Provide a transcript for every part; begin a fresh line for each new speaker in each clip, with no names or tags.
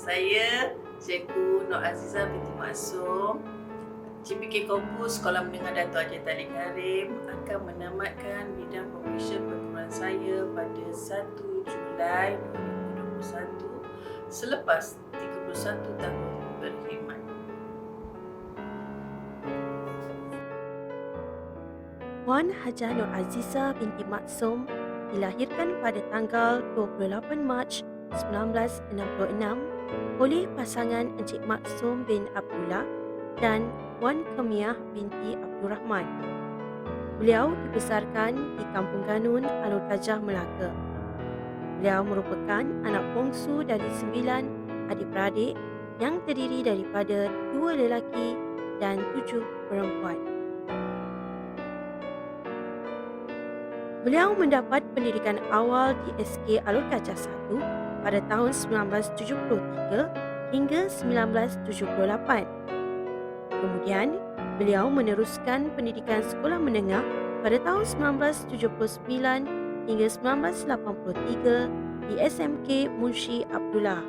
Saya Cikgu Nur Azizah binti Maksum, CPK Kampus Sekolah Menengah Dato' Haji Talib Karim akan menamatkan bidang profession perguruan saya pada 1 Julai 2021 selepas 31 tahun berkhidmat.
Puan Hajah Nur Azizah binti Maksum dilahirkan pada tanggal 28 Mac 1966 oleh pasangan Encik Maksum bin Abdullah dan Puan Kamiah binti Abdul Rahman. Beliau dibesarkan di Kampung Ganun, Alor Kajah, Melaka. Beliau merupakan anak bongsu dari 9 adik-beradik yang terdiri daripada 2 lelaki dan 7 perempuan. Beliau mendapat pendidikan awal di SK Alor Kajah 1 pada tahun 1973 hingga 1978. Kemudian, beliau meneruskan pendidikan sekolah menengah pada tahun 1979 hingga 1983 di SMK Munshi Abdullah.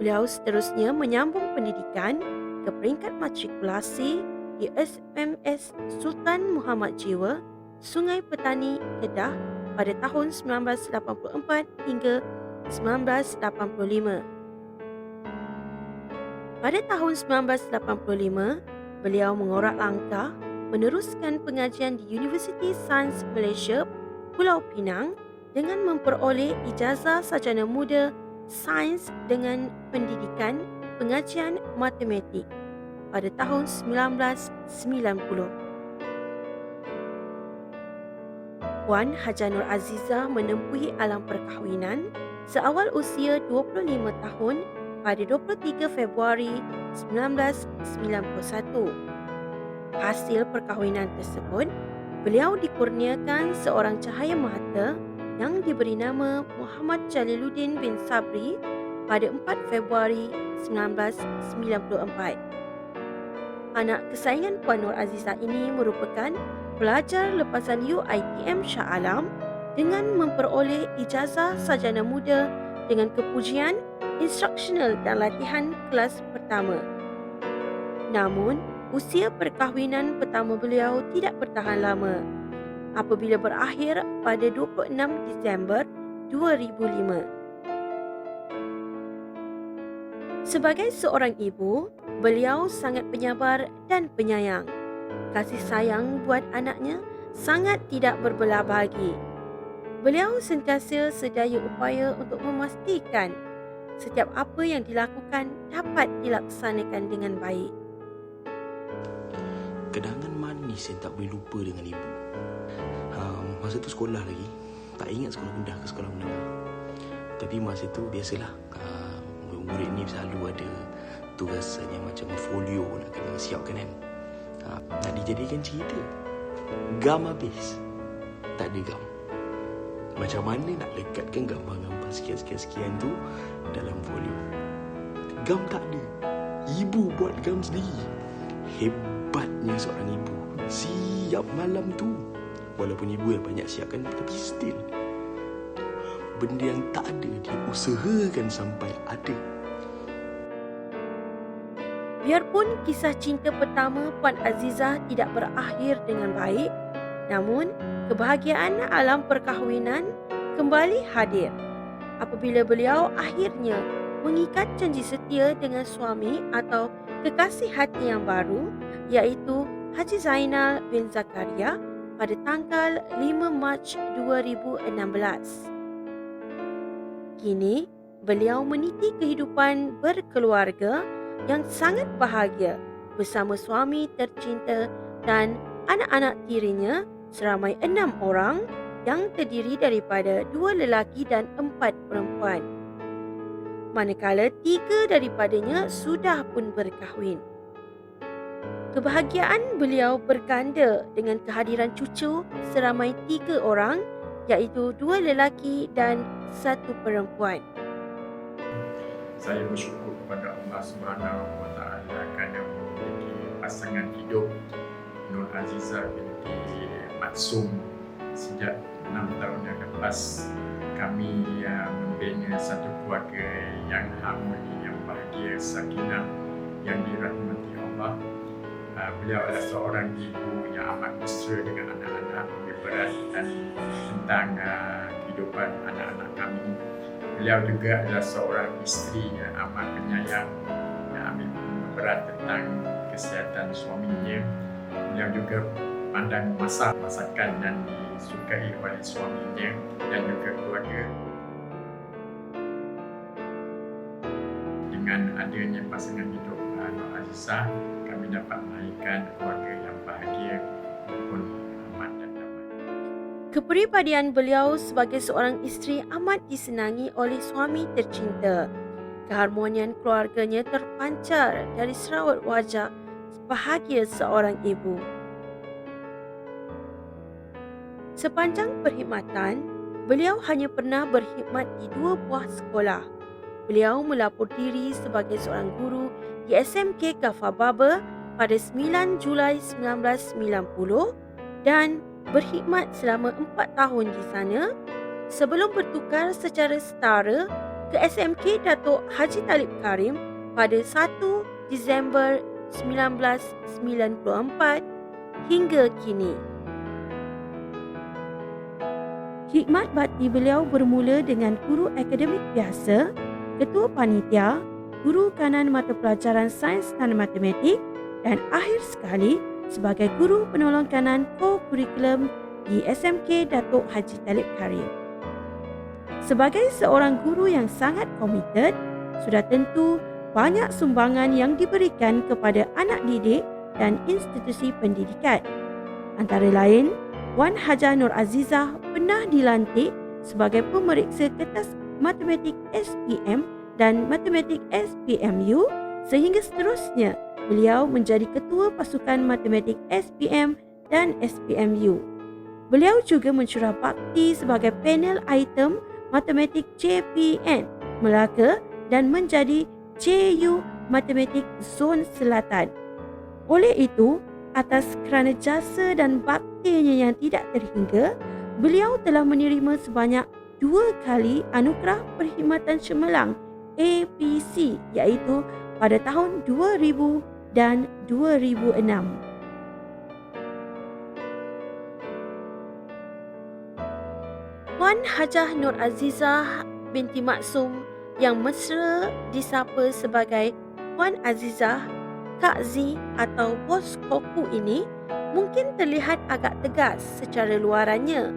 Beliau seterusnya menyambung pendidikan ke peringkat matrikulasi di SMS Sultan Muhammad Jiwa, Sungai Petani, Kedah pada tahun 1984 hingga 1985. Pada tahun 1985, beliau mengorak langkah meneruskan pengajian di Universiti Sains Malaysia, Pulau Pinang dengan memperoleh ijazah sarjana muda sains dengan pendidikan pengajian matematik pada tahun 1990. Puan Hajah Nur Azizah menempuhi alam perkahwinan seawal usia 25 tahun pada 23 Februari 1991. Hasil perkahwinan tersebut, beliau dikurniakan seorang cahaya mata yang diberi nama Muhammad Jaliluddin bin Sabri pada 4 Februari 1994. Anak kesayangan Puan Nur Azizah ini merupakan pelajar lepasan UiTM Shah Alam dengan memperoleh ijazah sarjana muda dengan kepujian instruksional dan latihan kelas pertama. Namun, usia perkahwinan pertama beliau tidak bertahan lama apabila berakhir pada 26 Disember 2005. Sebagai seorang ibu, beliau sangat penyabar dan penyayang. Kasih sayang buat anaknya sangat tidak berbelah bagi. Beliau sentiasa sedaya upaya untuk memastikan setiap apa yang dilakukan dapat dilaksanakan dengan baik.
Kenangan manis yang tak boleh lupa dengan ibu. Masa tu sekolah lagi, tak ingat sekolah rendah ke sekolah menengah. Tapi masa tu biasalah, murid ni selalu ada tugas yang macam folio nak kena siapkan kan. Nak dijadikan cerita, gam habis, tak ada gam. Macam mana nak lekatkan gambar-gambar sekian-sekian tu dalam folio? Gam tak ada, ibu buat gam sendiri. Hebatnya seorang ibu, siap malam tu. Walaupun ibu yang banyak siapkan, tapi still benda yang tak ada dia usahakan sampai ada.
Biarpun kisah cinta pertama Puan Azizah tidak berakhir dengan baik, namun kebahagiaan alam perkahwinan kembali hadir apabila beliau akhirnya mengikat janji setia dengan suami atau kekasih hati yang baru, iaitu Haji Zainal bin Zakaria pada tanggal 5 Mac 2016. Kini, beliau meniti kehidupan berkeluarga yang sangat bahagia bersama suami tercinta dan anak-anak tirinya seramai 6 orang yang terdiri daripada 2 lelaki dan 4 perempuan. Manakala 3 daripadanya sudah pun berkahwin. Kebahagiaan beliau berganda dengan kehadiran cucu seramai 3 orang, iaitu 2 lelaki dan 1 perempuan.
Saya bersyukur kepada Allah Subhanahu Wa Taala kerana memiliki pasangan hidup Nur Azizah binti Maksum sejak 6 tahun yang lepas kami membina satu keluarga yang harmoni, yang bahagia, sakinah, yang dirahmati Allah. Beliau adalah seorang ibu yang amat mesra dengan anak-anak, memperhatikan tentang kehidupan anak-anak kami. Beliau juga adalah seorang isteri yang amat penyayang, yang ambil berat tentang kesihatan suaminya. Beliau juga pandang masakan yang disukai oleh suaminya dan juga keluarga. Dengan adanya pasangan hidup Nur Azizah, kami dapat melahirkan keluarga yang bahagia, rukun, aman dan damai.
Kepribadian beliau sebagai seorang isteri amat disenangi oleh suami tercinta. Keharmonian keluarganya terpancar dari serawat wajah bahagia seorang ibu. Sepanjang perkhidmatan, beliau hanya pernah berkhidmat di 2 buah sekolah. Beliau melapor diri sebagai seorang guru di SMK Gafar Barber pada 9 Julai 1990 dan berkhidmat selama 4 tahun di sana sebelum bertukar secara setara ke SMK Datuk Haji Talib Karim pada 1 Disember 1994 hingga kini. Khidmat bakti beliau bermula dengan guru akademik biasa, ketua panitia, guru kanan mata pelajaran sains dan matematik dan akhir sekali sebagai guru penolong kanan co-curriculum di SMK Datuk Haji Talib Karim. Sebagai seorang guru yang sangat komited, sudah tentu banyak sumbangan yang diberikan kepada anak didik dan institusi pendidikan. Antara lain, Wan Haja Nur Azizah pernah dilantik sebagai pemeriksa kertas matematik SPM dan matematik SPMU sehingga seterusnya beliau menjadi ketua pasukan matematik SPM dan SPMU. Beliau juga mencurah bakti sebagai panel item matematik JPN Melaka dan menjadi JU Matematik Zon Selatan. Oleh itu, atas kerana jasa dan baktinya yang tidak terhingga, beliau telah menerima sebanyak 2 kali anugerah perkhidmatan cemerlang APC iaitu pada tahun 2000 dan 2006. Wan Hajah Nur Azizah binti Maksum yang mesra disapa sebagai Wan Azizah, Kak Z atau Bos Koku ini mungkin terlihat agak tegas secara luarannya.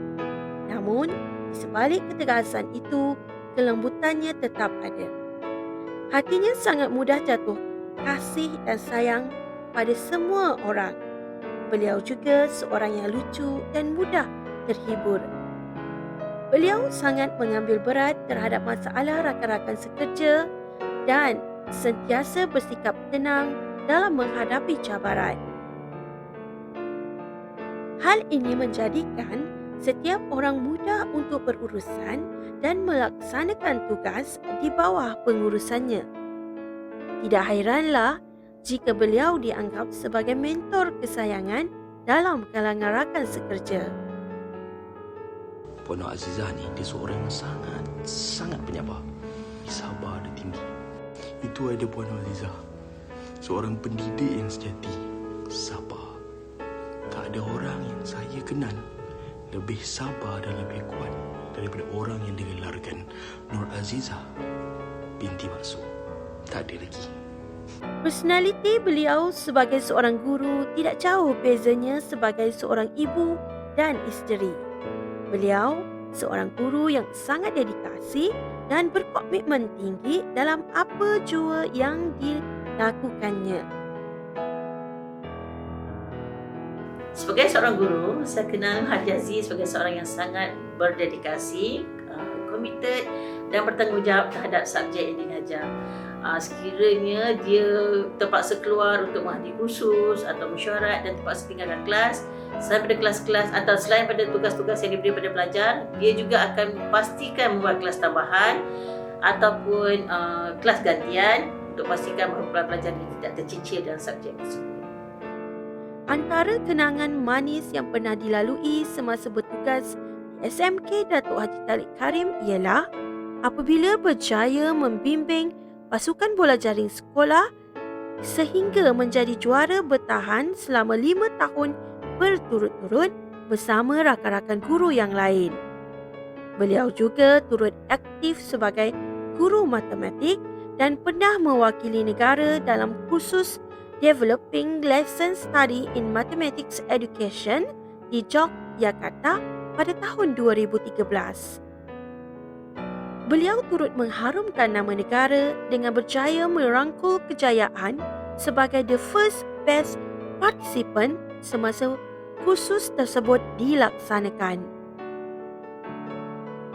Namun, di sebalik ketegasan itu, kelembutannya tetap ada. Hatinya sangat mudah jatuh kasih dan sayang pada semua orang. Beliau juga seorang yang lucu dan mudah terhibur. Beliau sangat mengambil berat terhadap masalah rakan-rakan sekerja dan sentiasa bersikap tenang dalam menghadapi cabaran. Hal ini menjadikan setiap orang mudah untuk berurusan dan melaksanakan tugas di bawah pengurusannya. Tidak hairanlah jika beliau dianggap sebagai mentor kesayangan dalam kalangan rakan sekerja.
Puan Nur Azizah ni, dia seorang yang sangat penyabar. Sabar dia tinggi. Itu ada Puan Nur Azizah. Seorang pendidik yang sejati. Sabar. Tak ada orang yang saya kenal lebih sabar dan lebih kuat daripada orang yang digelarkan Nur Azizah binti Maksum. Tak ada lagi.
Personaliti beliau sebagai seorang guru tidak jauh bezanya sebagai seorang ibu dan isteri. Beliau seorang guru yang sangat dedikasi dan berkomitmen tinggi dalam apa jua yang dilakukannya.
Sebagai seorang guru, saya kenal Haji Aziz sebagai seorang yang sangat berdedikasi, komited dan bertanggungjawab terhadap subjek yang diajar. Sekiranya dia terpaksa keluar untuk menghadiri kursus atau mesyuarat dan terpaksa tinggalkan kelas, selain pada kelas-kelas atau selain pada tugas-tugas yang diberi pada pelajar, dia juga akan pastikan membuat kelas tambahan ataupun kelas gantian untuk pastikan bahawa pelajar ini tidak tercicir dalam subjek tersebut.
Antara kenangan manis yang pernah dilalui semasa bertugas SMK Datuk Haji Tariq Karim ialah apabila berjaya membimbing pasukan bola jaring sekolah sehingga menjadi juara bertahan selama 5 tahun berturut-turut bersama rakan-rakan guru yang lain. Beliau juga turut aktif sebagai guru matematik dan pernah mewakili negara dalam kursus Developing Lesson Study in Mathematics Education di Yogyakarta pada tahun 2013. Beliau turut mengharumkan nama negara dengan berjaya merangkul kejayaan sebagai the first best participant semasa kursus tersebut dilaksanakan.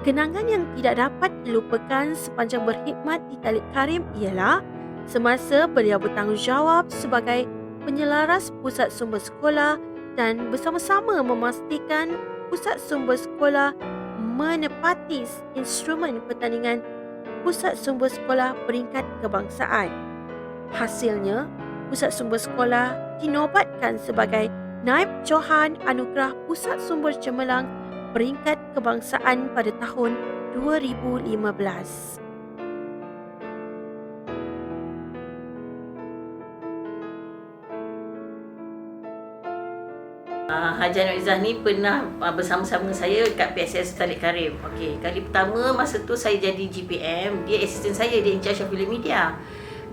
Kenangan yang tidak dapat dilupakan sepanjang berkhidmat di Tariq Karim ialah semasa beliau bertanggungjawab sebagai penyelaras pusat sumber sekolah dan bersama-sama memastikan pusat sumber sekolah menepati instrumen pertandingan pusat sumber sekolah peringkat kebangsaan. Hasilnya, pusat sumber sekolah dinobatkan sebagai Naib Johan Anugerah Pusat Sumber Cemerlang peringkat kebangsaan pada tahun 2015.
Haji Nur Izzah ni pernah bersama-sama saya kat PSS Tariq Karim. Okey, kali pertama masa tu saya jadi GPM, dia assistant saya, dia in charge of film media.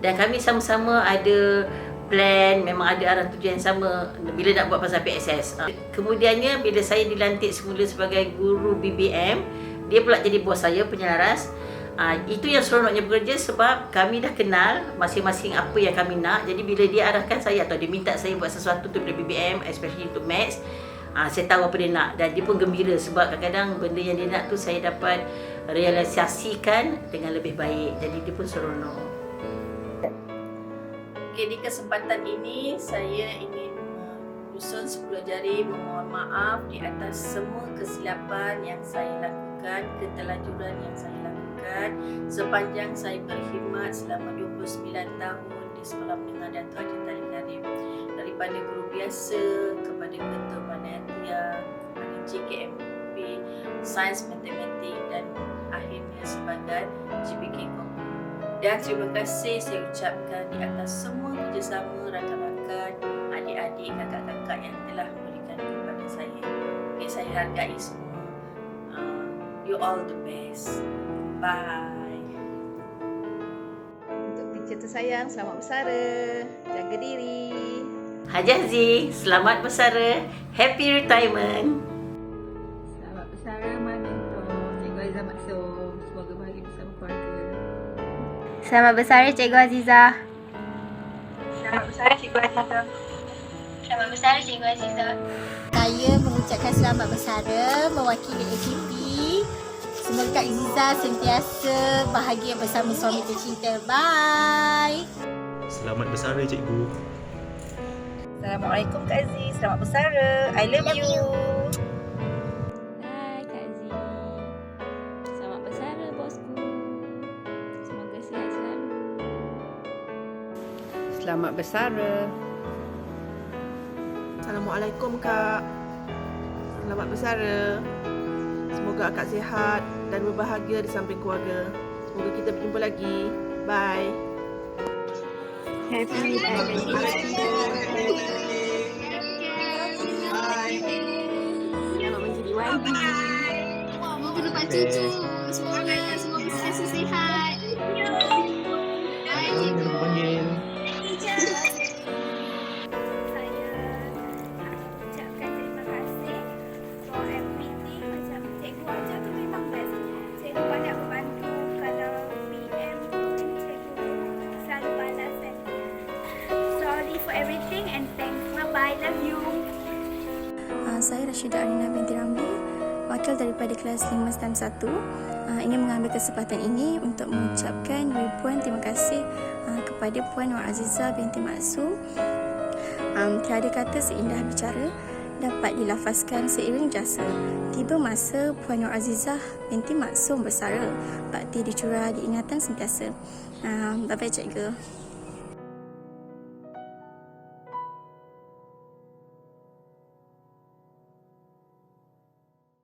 Dan kami sama-sama ada plan, memang ada arah tujuan yang sama bila nak buat pasal PSS. Kemudiannya bila saya dilantik semula sebagai guru BBM, dia pula jadi bos saya, penyelaras. Itu yang seronoknya bekerja sebab kami dah kenal masing-masing apa yang kami nak. Jadi bila dia arahkan saya atau dia minta saya buat sesuatu tu pada BBM, especially untuk maths, saya tahu apa dia nak dan dia pun gembira sebab kadang-kadang benda yang dia nak tu saya dapat realisasikan dengan lebih baik. Jadi dia pun seronok. Okay, di kesempatan ini saya ingin menyusun 10 jari memohon maaf di atas semua kesilapan yang saya lakukan, ketelajuran yang saya lakukan sepanjang saya berkhidmat selama 29 tahun di Sekolah Menengah Datuk Haji Tariq Karim. Daripada guru biasa kepada ketua panitia, kepada JKMP, sains matematik dan akhirnya sebagai GPK Kompu. Dan terima kasih saya ucapkan di atas semua kerjasama rakan-rakan, adik-adik, kakak-kakak yang telah memberikan kepada saya. Okay, saya hargai semua. You all the best. Bye.
Untuk teacher tersayang, selamat bersara. Jaga diri.
Haji Aziz, selamat bersara. Happy retirement.
Selamat bersara, my mentor, Cikgu Aizah Maksum. Semoga bahagia bersama keluarga.
Selamat bersara Cikgu Azizah.
Selamat bersara Cikgu Azizah.
Selamat bersara Cikgu Azizah.
Saya mengucapkan selamat bersara mewakili AKP. Semoga Kak Azizah sentiasa bahagia bersama suami tercinta. Bye.
Selamat bersara cikgu.
Assalamualaikum Kak Aziz, selamat bersara. I love you.
Hai Kak Aziz. Selamat bersara bosku. Semoga sihat selalu.
Selamat bersara.
Assalamualaikum Kak. Selamat bersara. Semoga akak sihat dan berbahagia di samping keluarga. Semoga kita berjumpa lagi. Bye.
Happy anniversary.
Selamat menjadi wali.
Wah, mau dapat cucu. Semoga semua sentiasa sihat.
Panggil.
Saya Rashidah Alina binti Ramli, wakil daripada kelas 5 STEM 1. Ingin mengambil kesempatan ini untuk mengucapkan ribuan terima kasih kepada Puan Nur Azizah binti Maksum. Tiada kata seindah bicara dapat dilafazkan seiring jasa. Tiba masa Puan Nur Azizah binti Maksum bersara, bakti dicurah diingatan sentiasa. Bye-bye cikgu.